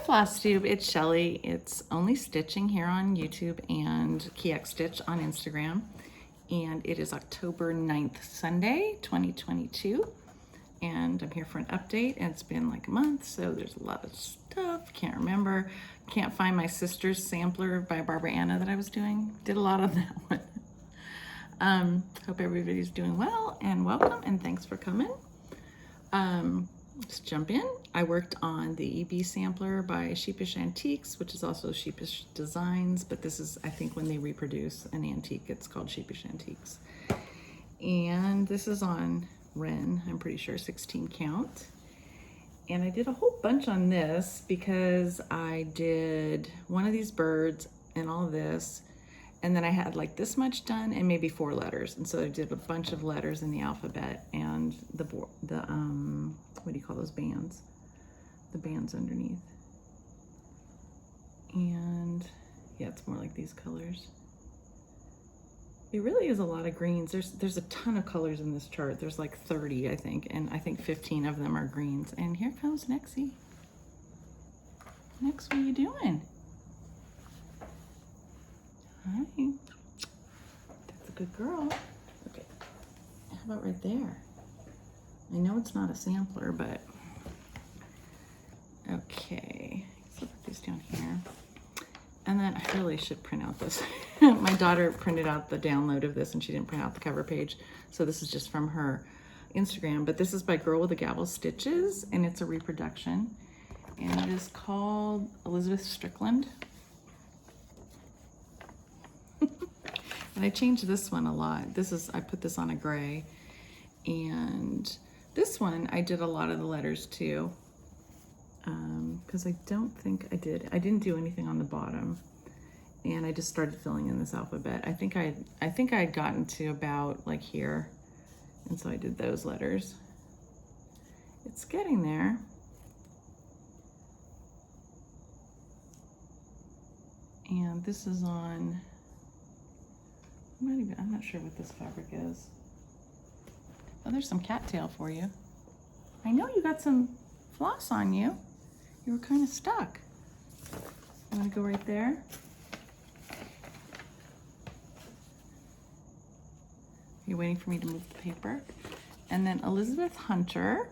Flosstube, it's Shelly. It's Only Stitching here on YouTube and KX Stitch on Instagram. And it is October 9th, Sunday, 2022. And I'm here for an update. And it's been like a month, so there's a lot of stuff. Can't remember. Can't find my sister's sampler by Barbara Anna that I was doing. Did a lot on that one. Hope everybody's doing well and welcome and thanks for coming. Let's jump in. I worked on the EB sampler by Sheepish Antiques, which is also Sheepish Designs, but this is, I think, when they reproduce an antique, it's called Sheepish Antiques. And this is on Ren, I'm pretty sure 16 count. And I did a whole bunch on this because I did one of these birds and all this, and then I had like this much done and maybe 4 letters. And so I did a bunch of letters in the alphabet and the what do you call those bands? The bands underneath. And yeah, it's more like these colors. It really is a lot of greens. There's a ton of colors in this chart. There's like 30, I think, and I think 15 of them are greens. And here comes Nexie. Nex, what are you doing? Hi. That's a good girl. Okay. How about right there? I know it's not a sampler, but okay. So put these down here. And then I really should print out this. My daughter printed out the download of this and she didn't print out the cover page. So this is just from her Instagram, but this is by Girl with the Gavel Stitches and it's a reproduction. And it is called Elizabeth Strickland. And I changed this one a lot. I put this on a gray. And this one, I did a lot of the letters too. Because I don't think I didn't do anything on the bottom. And I just started filling in this alphabet. I think I had gotten to about like here. And so I did those letters. It's getting there. And this is on, I'm not sure what this fabric is. Oh, there's some cattail for you. I know you got some floss on you. You were kind of stuck. You want to go right there? You're waiting for me to move the paper. And then Elizabeth Hunter.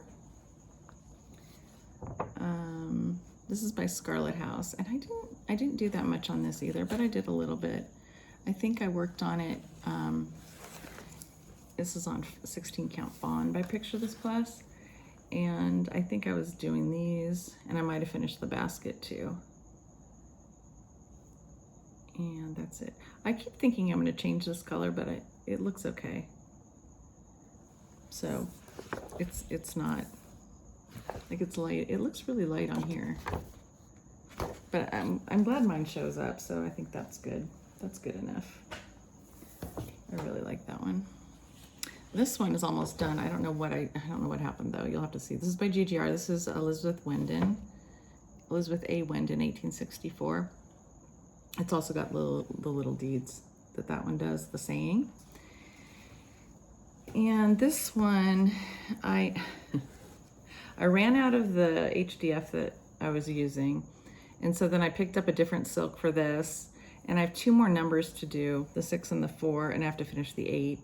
This is by Scarlet House. And I didn't do that much on this either, but I did a little bit. I think I worked on it. This is on 16 count fawn by Picture This Plus. And I think I was doing these and I might have finished the basket too. And that's it. I keep thinking I'm going to change this color, but it looks okay. So it's not like it's light. It looks really light on here, but I'm glad mine shows up. So I think that's good. That's good enough. I really like that one. This one is almost done. I don't know what happened though. You'll have to see. This is by GGR. This is Elizabeth A. Wendon, 1864. It's also got the little deeds that one does, the saying. And this one, I ran out of the HDF that I was using. And so then I picked up a different silk for this. And I have 2 more numbers to do, the 6 and the 4, and I have to finish the 8.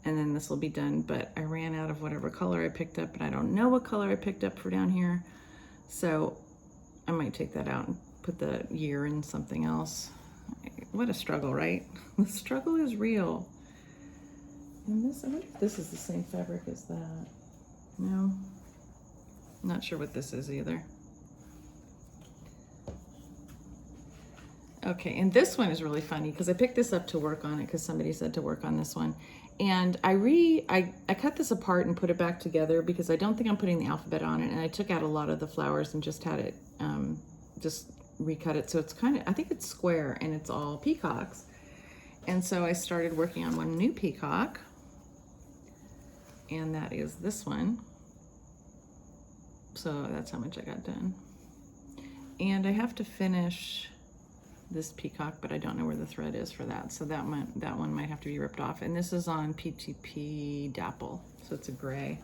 And then this will be done, but I ran out of whatever color I picked up, and I don't know what color I picked up for down here. So I might take that out and put the year in something else. What a struggle, right? The struggle is real. And this, I wonder if this is the same fabric as that. No, not sure what this is either. Okay, and this one is really funny because I picked this up to work on it because somebody said to work on this one. And I cut this apart and put it back together because I don't think I'm putting the alphabet on it. And I took out a lot of the flowers and just had it, just recut it. So it's kind of, I think it's square and it's all peacocks. And so I started working on one new peacock. And that is this one. So that's how much I got done. And I have to finish this peacock, but I don't know where the thread is for that. So that one might have to be ripped off. And this is on PTP Dapple, so it's a gray.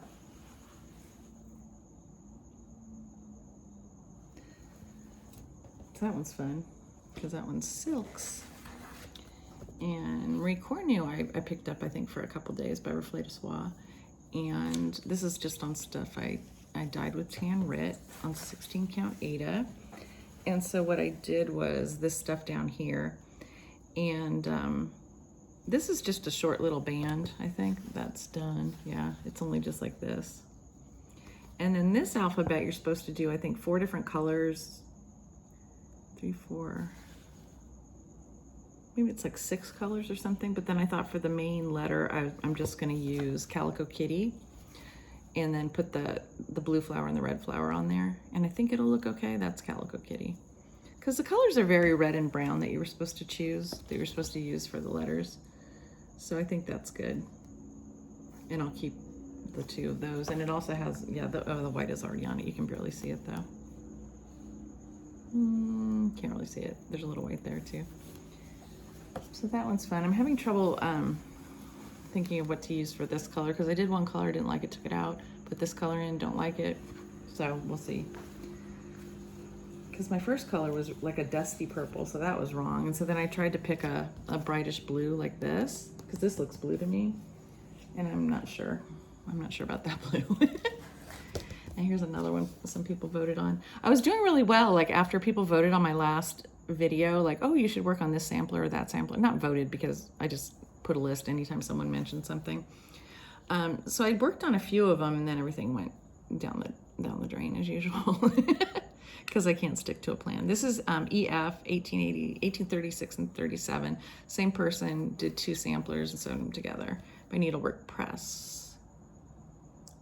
So that one's fun because that one's silks. And Marie Cornu I picked up, I think, for a couple days by Reflet de Soie. And this is just on stuff I dyed with Tan Rit on 16 count Aida. And so what I did was this stuff down here. And this is just a short little band, I think. That's done. Yeah, it's only just like this. And then this alphabet, you're supposed to do, I think, 4 different colors. 3, 4, maybe it's like 6 colors or something. But then I thought for the main letter, I'm just gonna use Calico Kitty and then put the blue flower and the red flower on there. And I think it'll look okay. That's Calico Kitty. Because the colors are very red and brown that you were supposed to choose, that you were supposed to use for the letters. So I think that's good. And I'll keep the 2 of those. And it also has, yeah, the white is already on it. You can barely see it though. Can't really see it. There's a little white there too. So that one's fun. I'm having trouble thinking of what to use for this color because I did one color, didn't like it, took it out. Put this color in, don't like it. So we'll see. Because my first color was like a dusty purple, so that was wrong. And so then I tried to pick a brightish blue like this, because this looks blue to me. And I'm not sure. I'm not sure about that blue. And here's another one some people voted on. I was doing really well, like after people voted on my last video, like, oh, you should work on this sampler or that sampler. Not voted because I just put a list anytime someone mentioned something. So I worked on a few of them and then everything went down the drain as usual. Because I can't stick to a plan. This is EF 1836 and 37. Same person did 2 samplers and sewed them together by Needlework Press.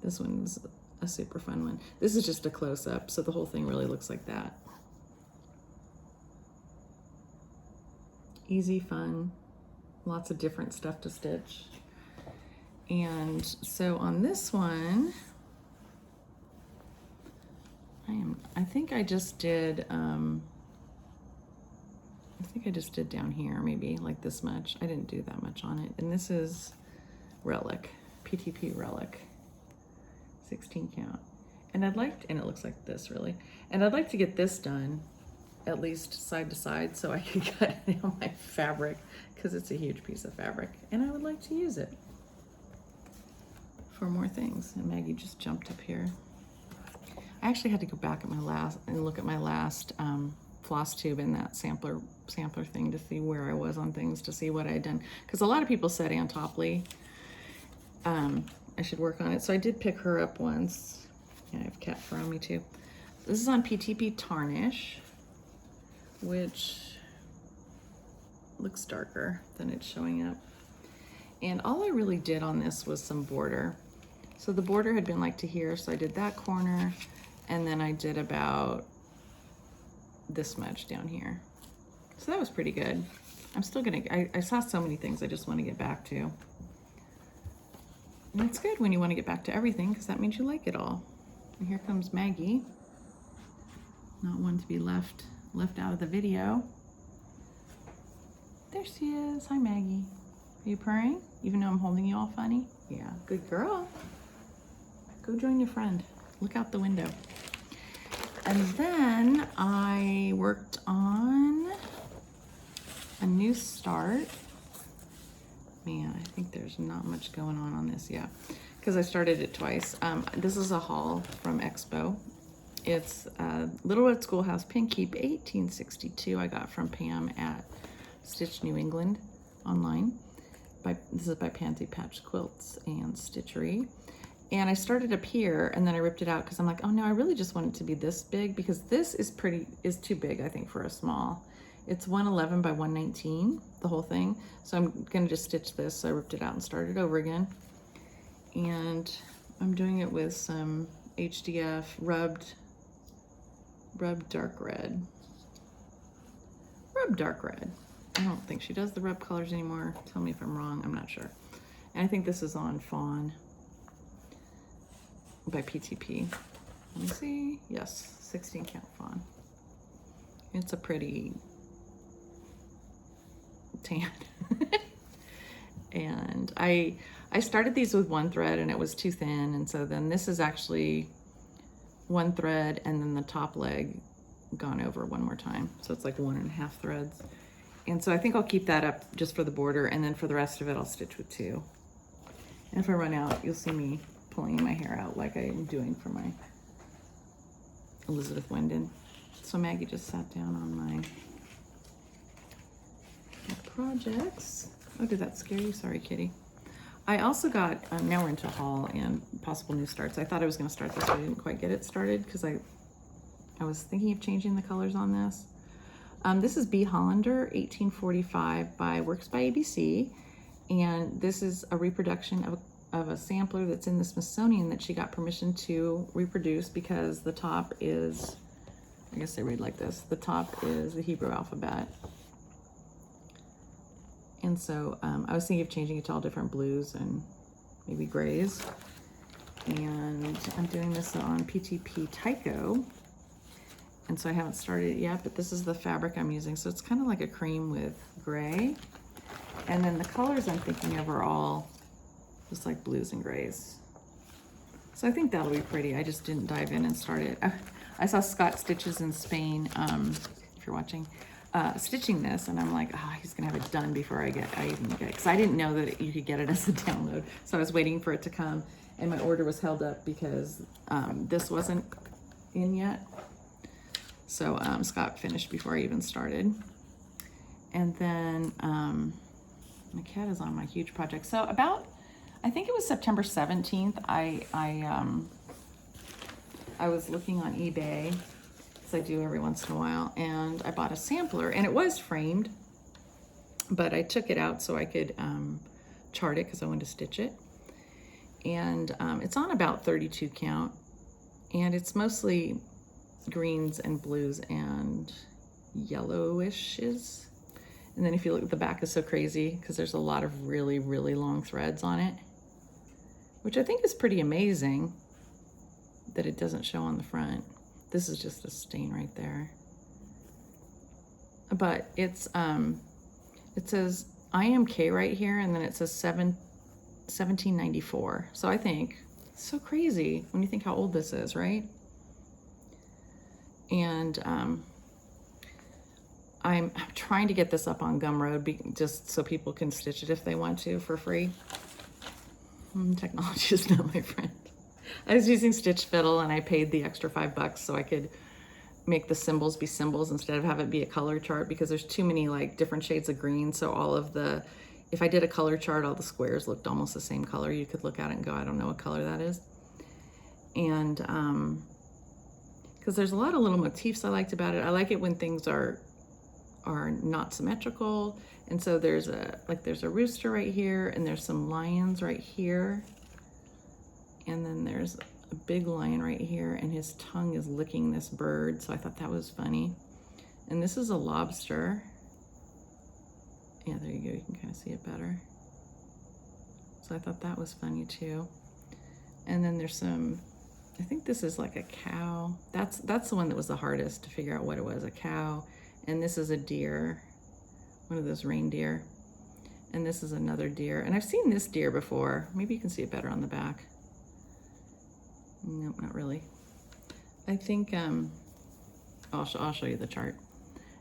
This one's a super fun one. This is just a close-up, so the whole thing really looks like that. Easy, fun, lots of different stuff to stitch. And so on this one, I think I just did, down here, maybe like this much. I didn't do that much on it. And this is Relic, PTP Relic, 16 count. And and it looks like this really. And I'd like to get this done, at least side to side, so I can cut it on my fabric, because it's a huge piece of fabric. And I would like to use it for more things. And Maggie just jumped up here. I actually had to go back at look at my last Flosstube in that sampler thing to see where I was on things, to see what I had done. Because a lot of people said Ann Topley, I should work on it. So I did pick her up once. Yeah, I have Cat Fur on me too. This is on PTP Tarnish, which looks darker than it's showing up. And all I really did on this was some border. So the border had been like to here, so I did that corner, and then I did about this much down here. So that was pretty good. I'm still gonna, I saw so many things I just want to get back to. And it's good when you want to get back to everything, because that means you like it all. And here comes Maggie. Not one to be left out of the video. There she is. Hi, Maggie. Are you purring? Even though I'm holding you all funny? Yeah, good girl. Go join your friend. Look out the window. And then I worked on a new start. Man, I think there's not much going on this yet, because I started it twice. This is a haul from Expo. It's Little Red Schoolhouse Pin Keep 1862 I got from Pam at Stitch New England online. This is by Pansy Patch Quilts and Stitchery. And I started up here and then I ripped it out because I'm like, oh no, I really just want it to be this big, because this is too big, I think, for a small. It's 111 by 119, the whole thing. So I'm gonna just stitch this. So I ripped it out and started over again. And I'm doing it with some HDF rubbed dark red. Rubbed dark red. I don't think she does the rub colors anymore. Tell me if I'm wrong, I'm not sure. And I think this is on Fawn by PTP. Let me see. Yes, 16 count Fawn. It's a pretty tan. And I started these with one thread and it was too thin, and so then this is actually one thread and then the top leg gone over one more time. So it's like 1.5 threads. And so I think I'll keep that up just for the border, and then for the rest of it, I'll stitch with 2. And if I run out, you'll see me pulling my hair out like I am doing for my Elizabeth Wendon. So Maggie just sat down on my projects. Oh, did that scare you? Sorry, kitty. I also got, now we're into haul and possible new starts. I thought I was going to start this, but I didn't quite get it started because I was thinking of changing the colors on this. This is B. Hollander 1845 by Works by ABC. And this is a reproduction of a sampler that's in the Smithsonian that she got permission to reproduce because the top is, I guess they read like this. The top is the Hebrew alphabet. And so I was thinking of changing it to all different blues and maybe grays. And I'm doing this on PTP Tyco. And so I haven't started it yet, but this is the fabric I'm using. So it's kind of like a cream with gray. And then the colors I'm thinking of are all just like blues and grays. So I think that'll be pretty. I just didn't dive in and start it. I saw Scott Stitches in Spain, if you're watching, stitching this, and I'm like, he's gonna have it done before I even get it, because I didn't know that you could get it as a download. So I was waiting for it to come, and my order was held up because this wasn't in yet. So Scott finished before I even started. And then my cat is on my huge project. So about, I think it was September 17th, I was looking on eBay, as I do every once in a while, and I bought a sampler, and it was framed, but I took it out so I could chart it because I wanted to stitch it. And it's on about 32 count, and it's mostly greens and blues and yellowishes. And then if you look, the back is so crazy because there's a lot of really, really long threads on it, which I think is pretty amazing that it doesn't show on the front. This is just a stain right there. But it's, it says IMK right here, and then it says 1794. So I think, it's so crazy when you think how old this is, right? And I'm trying to get this up on Gumroad just so people can stitch it if they want to for free. Technology is not my friend. I was using Stitch Fiddle, and I paid the extra $5 so I could make the symbols be symbols instead of have it be a color chart, because there's too many like different shades of green. So all of the, if I did a color chart, all the squares looked almost the same color. You could look at it and go, I don't know what color that is. And because there's a lot of little motifs I liked about it. I like it when things are not symmetrical. And so there's a rooster right here, and there's some lions right here. And then there's a big lion right here, and his tongue is licking this bird. So I thought that was funny. And this is a lobster. Yeah, there you go. You can kind of see it better. So I thought that was funny too. And then there's some, I think this is like a cow. That's the one that was the hardest to figure out what it was, a cow. And this is a deer, one of those reindeer. And this is another deer. And I've seen this deer before. Maybe you can see it better on the back. Nope, not really. I think, I'll show you the chart.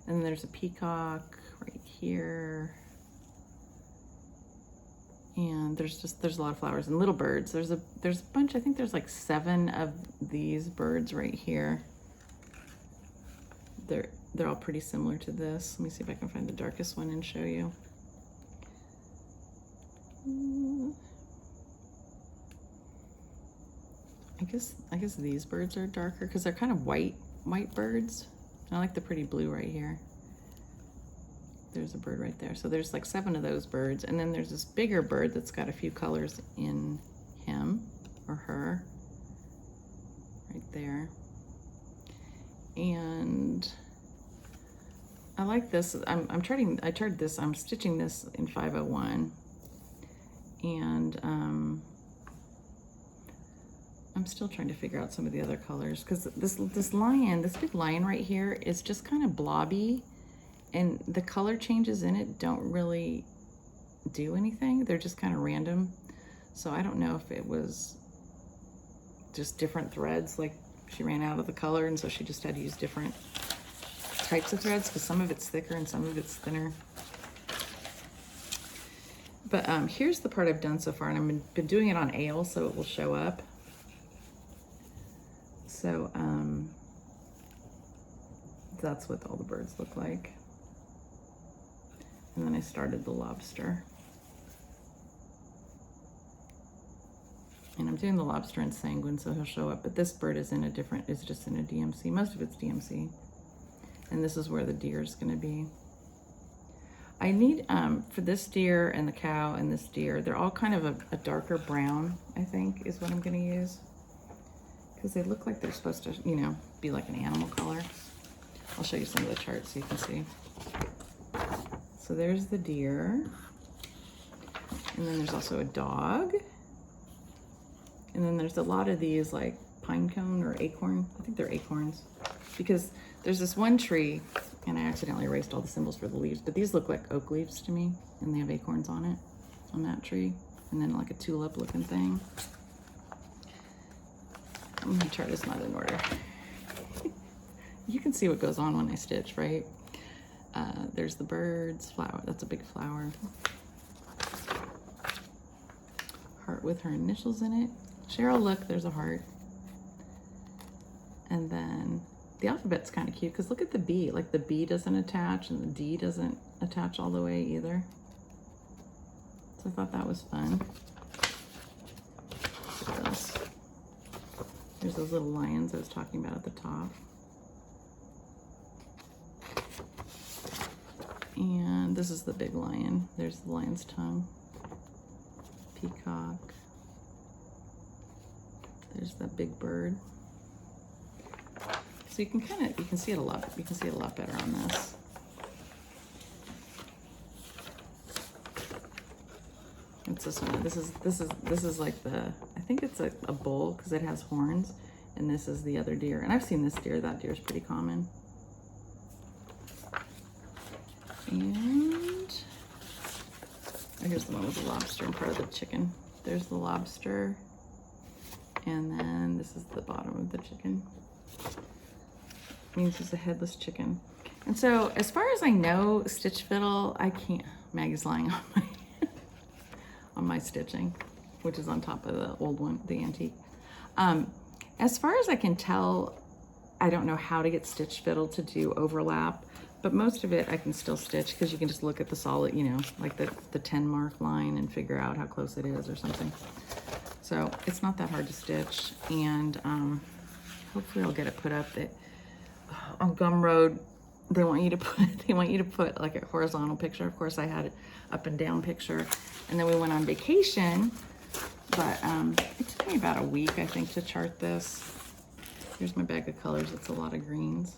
And then there's a peacock right here. And there's a lot of flowers and little birds. There's a bunch, I think there's like 7 of these birds right here. They're all pretty similar to this. Let me see if I can find the darkest one and show you. I guess these birds are darker because they're kind of white birds. I like the pretty blue right here. There's a bird right there. So there's like 7 of those birds. And then there's this bigger bird that's got a few colors in him or her right there. And I like this. I'm stitching this in 501. And I'm still trying to figure out some of the other colors, because this big lion right here is just kind of blobby, and the color changes in it don't really do anything. They're just kind of random. So I don't know if it was just different threads, like she ran out of the color and so she just had to use different types of threads because some of it's thicker and some of it's thinner. But here's the part I've done so far, and I've been doing it on ale so it will show up. So that's what all the birds look like. And then I started the lobster. And I'm doing the lobster in sanguine, so he'll show up. But this bird is in a different, is just in a DMC. Most of it's DMC. And this is where the deer is gonna be. I need, for this deer and the cow and this deer, they're all kind of a darker brown, I think, is what I'm gonna use. Because they look like they're supposed to, you know, be like an animal color. I'll show you some of the charts so you can see. So there's the deer. And then there's also a dog. And then there's a lot of these like pine cone or acorn. I think they're acorns. Because there's this one tree, and I accidentally erased all the symbols for the leaves, but these look like oak leaves to me, and they have acorns on it, on that tree. And then like a tulip looking thing. My chart is not in order. You can see what goes on when I stitch, right? There's the birds, flower, that's a big flower. Heart with her initials in it. Cheryl, look, there's a heart. And then the alphabet's kind of cute because look at the B. Like the B doesn't attach and the D doesn't attach all the way either. So I thought that was fun. What else? There's those little lions I was talking about at the top. And this is the big lion. There's the lion's tongue. Peacock. There's that big bird. So you can you can see it a lot. You can see it a lot better on this. What's this one? This is like the, I think it's a bull because it has horns, and this is the other deer. And I've seen this deer. That deer is pretty common. And here's the one with the lobster and part of the chicken. There's the lobster. And then this is the bottom of the chicken. It means it's a headless chicken. And so as far as I know, stitch fiddle, I can't, Maggie's lying on my, on my stitching, which is on top of the old one, the antique. As far as I can tell, I don't know how to get stitch fiddle to do overlap, but most of it I can still stitch because you can just look at the solid, you know, like the 10 mark line and figure out how close it is or something. So it's not that hard to stitch, and hopefully I'll get it put up. That on Gumroad, they want you to put like a horizontal picture. Of course, I had it up and down picture, and then we went on vacation. But it took me about a week, I think, to chart this. Here's my bag of colors. It's a lot of greens.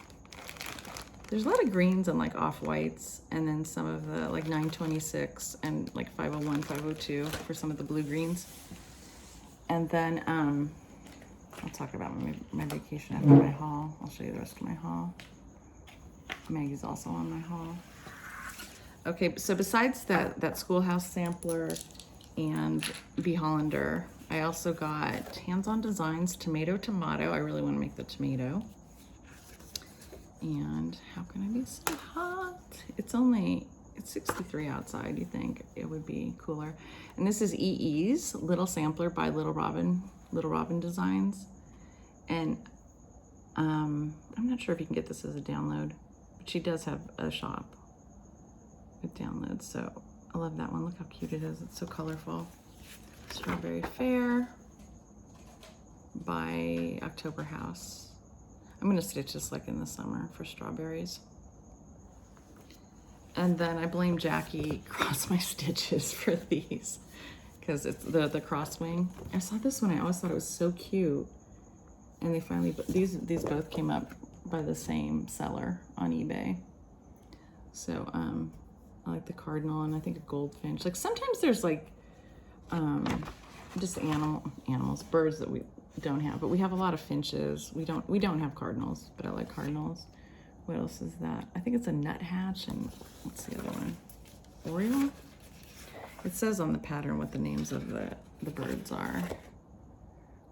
There's a lot of greens and like off-whites, and then some of the like 926 and like 501, 502 for some of the blue greens. And then I'll talk about my vacation after my haul. I'll show you the rest of my haul. Maggie's also on my haul. Okay, so besides that schoolhouse sampler and Bee Hollander, I also got Hands-On Designs Tomato. I really want to make the tomato. And how can I be so hot? It's 63 outside. You think it would be cooler. And this is EE's Little Sampler by Little Robin Designs. And I'm not sure if you can get this as a download, but she does have a shop with downloads. So I love that one. Look how cute it is. It's so colorful. Strawberry Fair by October House. I'm gonna stitch this like in the summer for strawberries. And then I blame Jackie across my stitches for these because it's the crosswing. I saw this one, I always thought it was so cute. And they finally, these both came up by the same seller on eBay. So I like the cardinal and I think a goldfinch. Like sometimes there's like just animals, birds that we don't have, but we have a lot of finches. We don't have cardinals, but I like cardinals. What else is that? I think it's a nuthatch, and what's the other one? Oriole? It says on the pattern what the names of the birds are.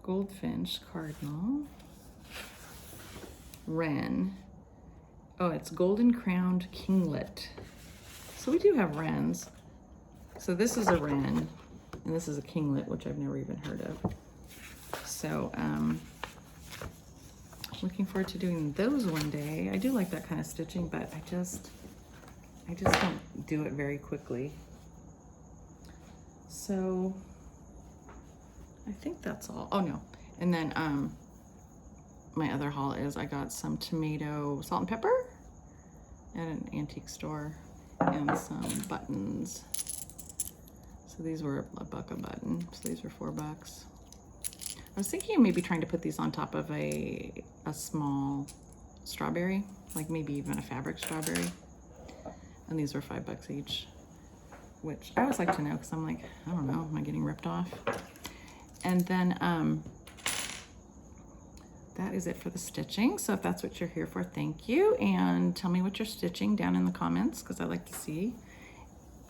Goldfinch, cardinal, wren, Oh, it's golden crowned kinglet. So we do have wrens. So this is a wren, and this is a kinglet, which I've never even heard of. So looking forward to doing those one day. I do like that kind of stitching, but I just don't do it very quickly. So I think that's all. Oh no, and then my other haul is I got some tomato salt and pepper at an antique store and some buttons. So these were $1 a button, so these were $4. I was thinking of maybe trying to put these on top of a small strawberry, like maybe even a fabric strawberry. And these were $5 each, which I always like to know because I'm like, I don't know, am I getting ripped off? And then that is it for the stitching. So if that's what you're here for, thank you. And tell me what you're stitching down in the comments because I like to see.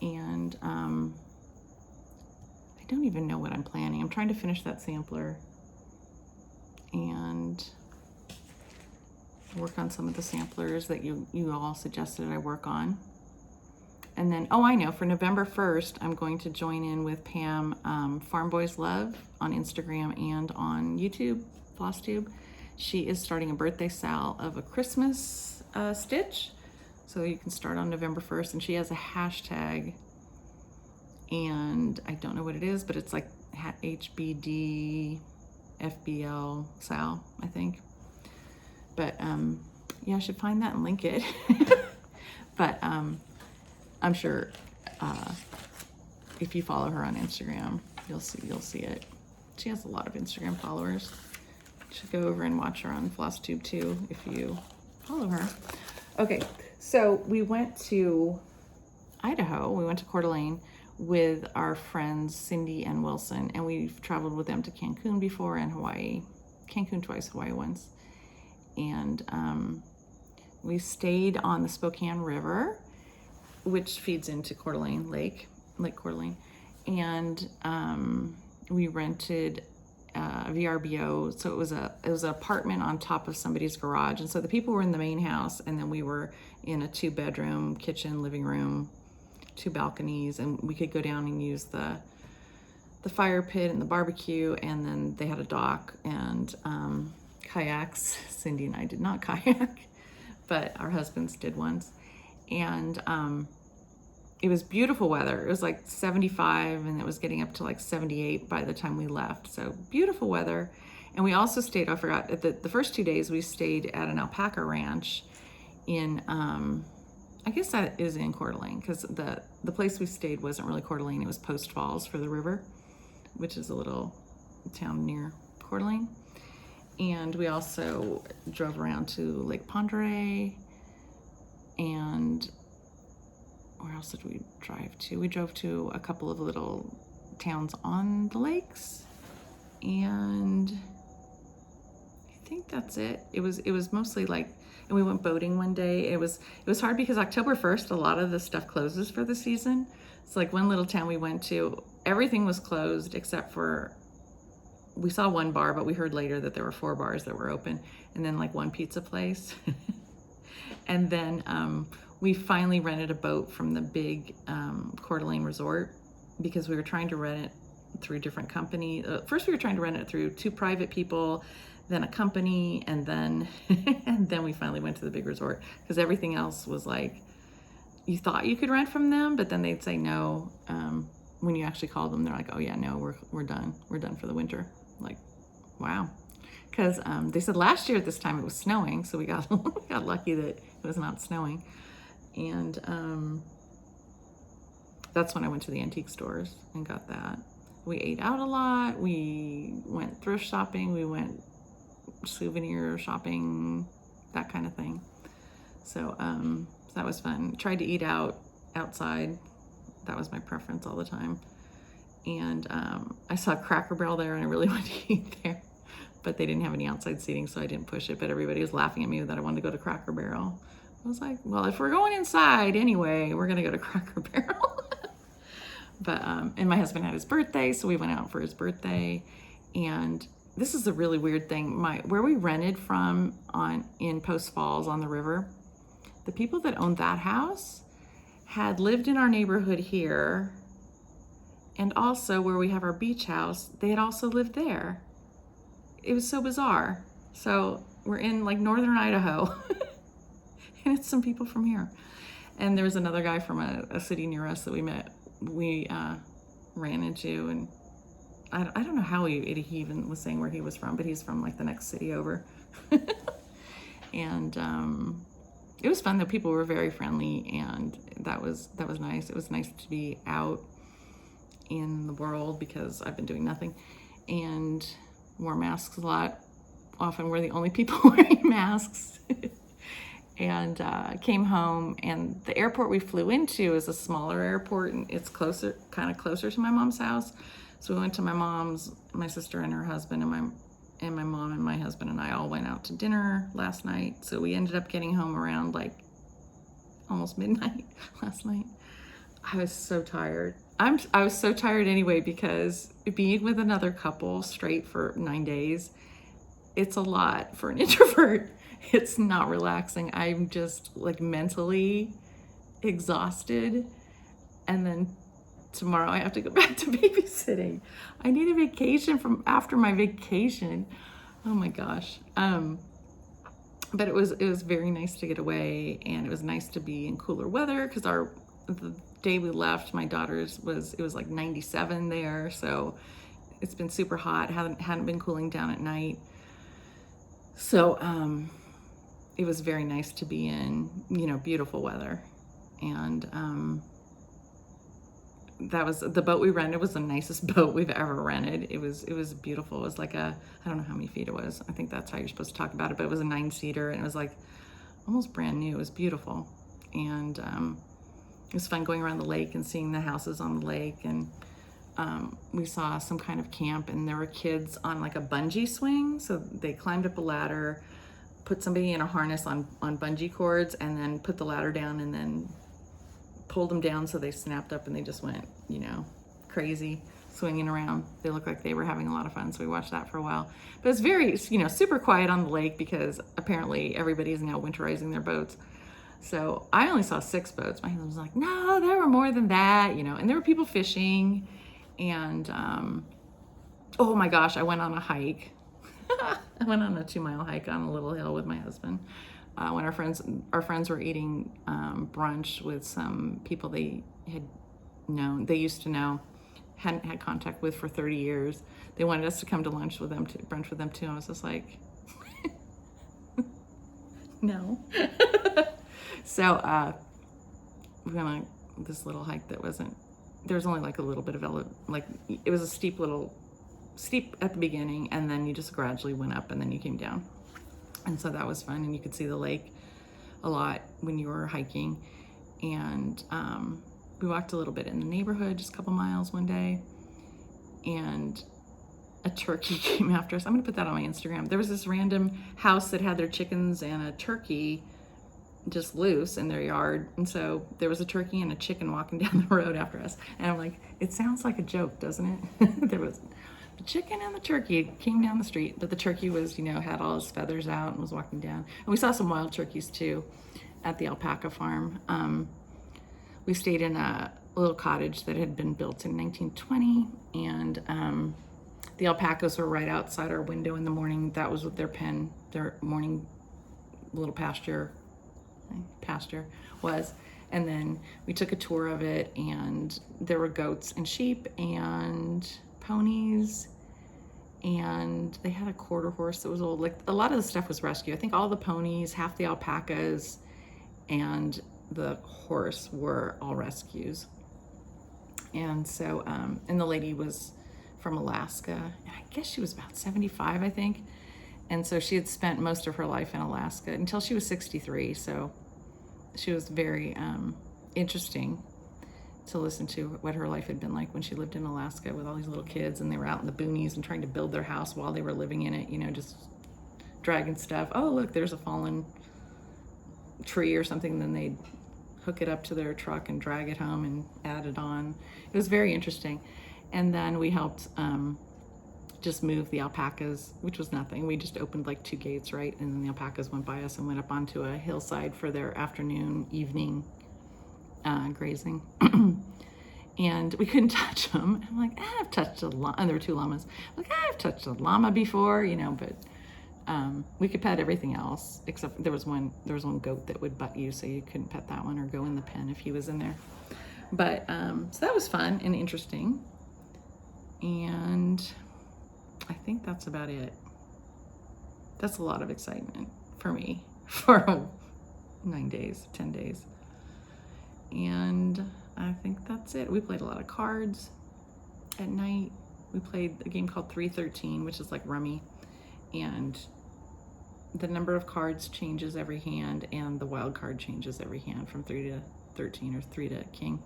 And I don't even know what I'm planning. I'm trying to finish that sampler and work on some of the samplers that you all suggested I work on. And then, oh, I know, for November 1st, I'm going to join in with Pam, Farm Boys Love on Instagram and on YouTube, Flosstube. She is starting a birthday sale of a Christmas stitch. So you can start on November 1st, and she has a hashtag, and I don't know what it is, but it's like HBD FBL Sal, I think. But yeah, I should find that and link it. But I'm sure if you follow her on Instagram, you'll see it. She has a lot of Instagram followers. You should go over and watch her on Flosstube too if you follow her. Okay, so we went to Idaho. We went to Coeur d'Alene with our friends Cindy and Wilson, and we've traveled with them to Cancun before and Hawaii. Cancun twice, Hawaii once. And we stayed on the Spokane River, which feeds into Coeur d'Alene Lake Coeur d'Alene. And we rented a VRBO, so it was an apartment on top of somebody's garage. And so the people were in the main house, and then we were in a 2-bedroom, kitchen, living room, 2 balconies, and we could go down and use the fire pit and the barbecue, and then they had a dock and kayaks. Cindy and I did not kayak, but our husbands did once. And it was beautiful weather. It was like 75, and it was getting up to like 78 by the time we left. So beautiful weather. And we also stayed, I forgot, at the first 2 days we stayed at an alpaca ranch in, I guess that is in Coeur d'Alene, because the place we stayed wasn't really Coeur d'Alene. It was Post Falls for the river, which is a little town near Coeur d'Alene. And we also drove around to Lake Pondere, and where else did we drive to? We drove to a couple of little towns on the lakes, and I think that's it. It was mostly like, and we went boating one day. It was hard because October 1st, a lot of the stuff closes for the season. It's like one little town we went to, everything was closed except for, we saw one bar, but we heard later that there were 4 bars that were open, and then like one pizza place. And then we finally rented a boat from the big Coeur d'Alene resort, because we were trying to rent it through a different company. First we were trying to rent it through 2 private people, then a company, and then and then we finally went to the big resort, because everything else was like, you thought you could rent from them, but then they'd say no. When you actually called them, they're like, oh yeah, no, we're done for the winter. Like, wow. Because they said last year at this time it was snowing, so we got lucky that it was not snowing. And that's when I went to the antique stores and got that. We ate out a lot. We went thrift shopping. We went souvenir shopping, that kind of thing. So that was fun. Tried to eat outside. That was my preference all the time. And I saw Cracker Barrel there, and I really wanted to eat there, but they didn't have any outside seating, so I didn't push it. But everybody was laughing at me that I wanted to go to Cracker Barrel. I was like, well, if we're going inside anyway, we're gonna go to Cracker Barrel. But and my husband had his birthday, so we went out for his birthday. And this is a really weird thing. Where we rented from in Post Falls on the river, the people that owned that house had lived in our neighborhood here, and also where we have our beach house, they had also lived there. It was so bizarre. So we're in like northern Idaho, and it's some people from here. And there was another guy from a city near us that we ran into, and I don't know how he even was saying where he was from, but he's from like the next city over. And it was fun though. People were very friendly, and that was nice. It was nice to be out in the world because I've been doing nothing, and wore masks a lot. Often we're the only people wearing masks. And came home, and the airport we flew into is a smaller airport, and it's kind of closer to my mom's house. So we went to my mom's, my sister and her husband, and my mom and my husband and I all went out to dinner last night. So we ended up getting home around like almost midnight last night. I was so tired. I was so tired anyway, because being with another couple straight for 9 days, it's a lot for an introvert. It's not relaxing. I'm just like mentally exhausted. And then tomorrow I have to go back to babysitting. I need a vacation from after my vacation. Oh my gosh. But it was very nice to get away, and it was nice to be in cooler weather, because the day we left, my daughter's it was like 97 there. So it's been super hot. Hadn't been cooling down at night. So, it was very nice to be in, beautiful weather. And that was the boat we rented was the nicest boat we've ever rented. It was beautiful. It was like I don't know how many feet it was. I think that's how you're supposed to talk about it, but it was a 9-seater, and it was like almost brand new. It was beautiful. And it was fun going around the lake and seeing the houses on the lake. And we saw some kind of camp, and there were kids on like a bungee swing. So they climbed up a ladder, put somebody in a harness on bungee cords, and then put the ladder down, and then pulled them down so they snapped up, and they just went, crazy, swinging around. They looked like they were having a lot of fun, so we watched that for a while. But it's very, super quiet on the lake, because apparently everybody is now winterizing their boats. So I only saw 6 boats. My husband was like, no, there were more than that, and there were people fishing. And oh my gosh, I went on a hike. I went on a 2-mile hike on a little hill with my husband. When our friends were eating brunch with some people they used to know, hadn't had contact with for 30 years. They wanted us to come to brunch with them too. I was just like, no. So we went on this little hike that there was only like a little bit of it was a steep at the beginning, and then you just gradually went up, and then you came down. And so that was fun, and you could see the lake a lot when you were hiking. And we walked a little bit in the neighborhood, just a couple miles one day, and a turkey came after us. I'm gonna put that on my Instagram. There was this random house that had their chickens and a turkey just loose in their yard, and so there was a turkey and a chicken walking down the road after us. And I'm like, it sounds like a joke, doesn't it? There was the chicken and the turkey came down the street, but the turkey was, had all his feathers out and was walking down. And we saw some wild turkeys too at the alpaca farm. We stayed in a little cottage that had been built in 1920, and the alpacas were right outside our window in the morning. That was what their morning little pasture was. And then we took a tour of it, and there were goats and sheep and ponies, and they had a quarter horse that was old. Like, a lot of the stuff was rescue. I think all the ponies, half the alpacas, and the horse were all rescues. And so, and the lady was from Alaska, and I guess she was about 75, I think. And so she had spent most of her life in Alaska until she was 63. So she was very interesting to listen to what her life had been like when she lived in Alaska with all these little kids, and they were out in the boonies and trying to build their house while they were living in it, just dragging stuff. Oh, look, there's a fallen tree or something. Then they'd hook it up to their truck and drag it home and add it on. It was very interesting. And then we helped just moved the alpacas, which was nothing. We just opened like 2 gates, right? And then the alpacas went by us and went up onto a hillside for their afternoon, evening grazing. And we couldn't touch them. I'm like, I've touched a llama. And there were 2 llamas. I'm like, I've touched a llama before, you know, but we could pet everything else, except there was one goat that would butt you, so you couldn't pet that one or go in the pen if he was in there. But so that was fun and interesting. And I think that's about it. That's a lot of excitement for me for 9 days, 10 days. And I think that's it. We played a lot of cards at night. We played a game called 313, which is like rummy. And the number of cards changes every hand, and the wild card changes every hand from 3 to 13 or 3 to king.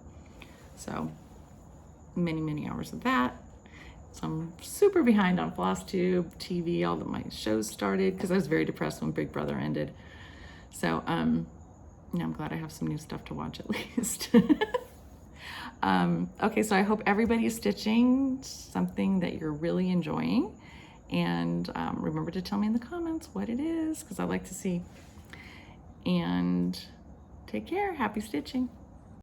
So many, many hours of that. So I'm super behind on Flosstube, TV, all of my shows started because I was very depressed when Big Brother ended. So yeah, I'm glad I have some new stuff to watch at least. Okay, so I hope everybody is stitching something that you're really enjoying. And remember to tell me in the comments what it is, because I like to see. And take care. Happy stitching.